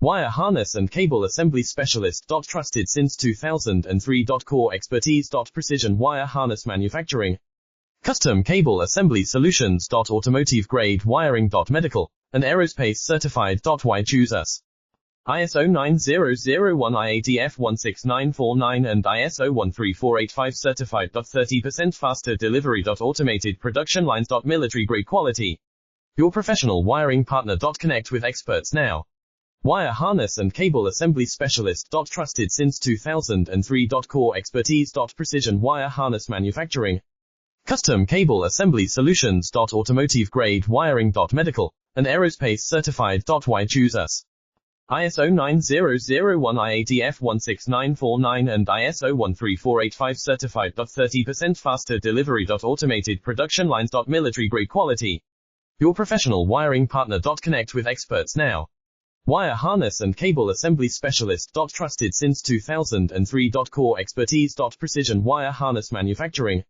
Wire harness and cable assembly specialist. Trusted since 2003. Core expertise. Precision wire harness manufacturing. Custom cable assembly solutions. Automotive grade wiring. Medical and aerospace certified. Why choose us? ISO 9001 IATF 16949 and ISO 13485 certified. 30% faster delivery. Automated production lines. Military grade quality. Your professional wiring partner. Connect with experts now. Wire harness and cable assembly specialist. Trusted since 2003. Core expertise. Precision wire harness manufacturing. Custom cable assembly solutions. Automotive grade wiring. Medical and aerospace certified. Why choose us? ISO 9001 IATF 16949 and ISO 13485 certified. 30% faster delivery. Automated production lines. Military grade quality. Your professional wiring partner. Connect with experts now. Wire harness and cable assembly specialist. Trusted since 2003. Core expertise. Precision wire harness manufacturing.